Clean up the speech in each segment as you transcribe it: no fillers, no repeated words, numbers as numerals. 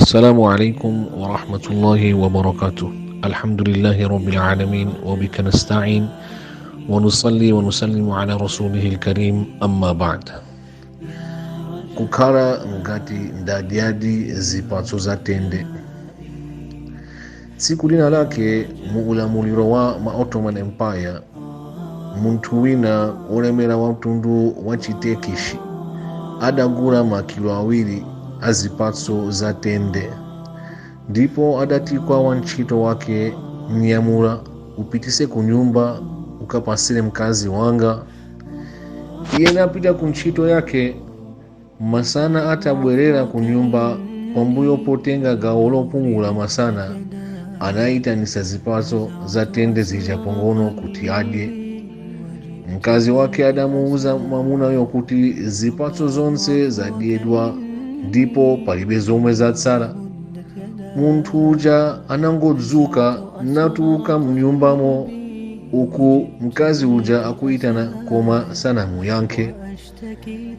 السلام عليكم ورحمة الله وبركاته. الحمد لله رب العالمين وبك نستعين ونصلي ونسلم على رسوله الكريم أما بعد. Kukhala, Ngati, Ndadya, Zipatso za Tende. Tsiku lina lake mu ulamuliro wa ma Ottoman Empire, munthu wina olemera wa mtundu wa Chitekishi adagula makilo awiri a zipatso za tende, ndipo adati kwa wantchito wake, mnyamula upitise ku nyumba ukapasire mkazi wanga. Iye napita ku ntchito yake. Masana atabwerera ku nyumba, pambuyo potenga gawo lopumula masana, anayitanisa zipatso za tende zija pang'ono kuti adye. Mkazi wake adamuuza mwamunayo kuti zipatso zonse zadyedwa ndipo palibe zomwe zatsala. Munthu uja anangodzuka natuluka mnyumbamo, uku mkazi uja akuyitana koma sanamuyankhe.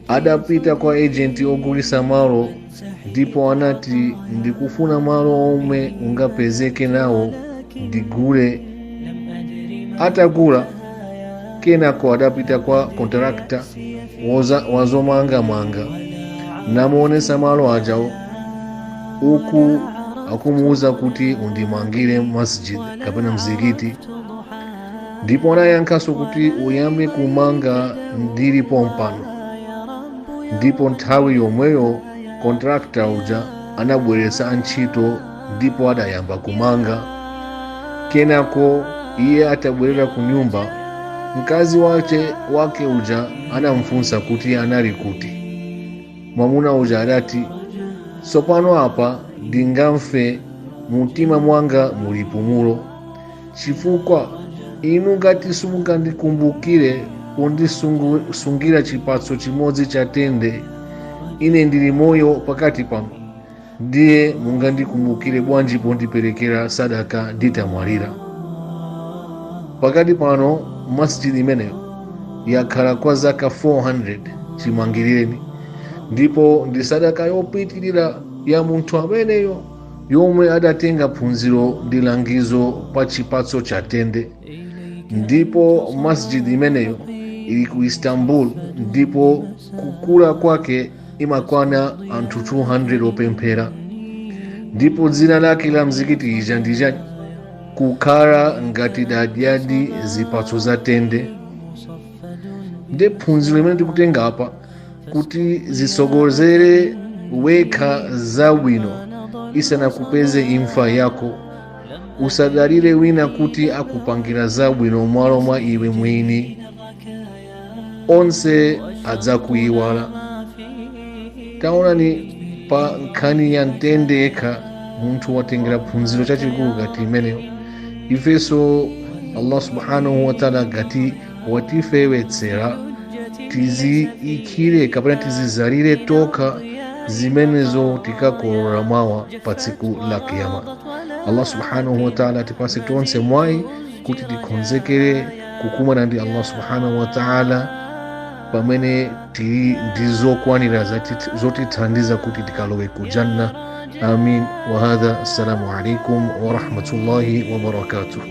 Adapita kwa agenti ogulisa malo, ndipo anati, ndikufuna malo omwe ungapezeke nawo ndigule. Atagula kenako adapita kwa kontrakta wazomanga namuonesa malo ajawo, uku akumuuza kuti undimangire masjid kapena mzikiti. Ndipo anayankhaso kuti uyambe kumanga ndili pompano. Ndipo nthawi yomweyo kontrakta uja anabweretsa antchito, ndipo adayamba kumanga. Kenako iye atabwerera ku nyumba, mkazi wake uja anamfunsa kuti anali kuti. Mwamuna uja adati, tsopano apa ndingamfe, mumtima mwanga muli pumulo, chifukwa inu ngati simungandikumbukire kundisungira chipatso chimodzi cha tende, ine ndili moyo pakati pano, ndiye mungandikumbukire bwanji pondiperekera sadaka nditamwalira. Pakati pano masjid imeneyo yakhala kwa zaka 400 chimangireni, ndipo ndi sadaka yopitirira ya munthu ameneyo yomwe adatenga phunziro ndi langizo pa chipatso cha tende. Ndipo masjid imeneyo ili ku Istanbul, ndipo kukula kwake imakwana anthu 200 opemphera. Ndipo dzina lake la mzikiti ija ndija Kukhala, Ngati, Ndadya, Zipatso za Tende. Nde phunziro limene tikutenga apa kuti zisogozere wekha zabwino isanakupeze imfa yako. Usadalire wina kuti akupangira zabwino mwalo mwa iwe mwini, onse adzakuyiwala. Taonani pa nkhani ya Tende yekha munthu watengera phunziro chachikulu ngati imeneyo. Ifeso Allah subhanahu wa ta'ala ngati watifewetsera tiziyikire kapena tizizalire toka zimenezo tikakolola mawa pa tsiku la kiyama. Allah subhanahu wa ta'ala atipase tonse mwayi kuti tikonzekere kukumana ndi Allah subhanahu wa ta'ala pamene tili ndizokwanira zotithandiza kuti tikalowe ku janna. Amin wa hadha. Assalamu alaikum wa rahmatullahi wa barakatuh.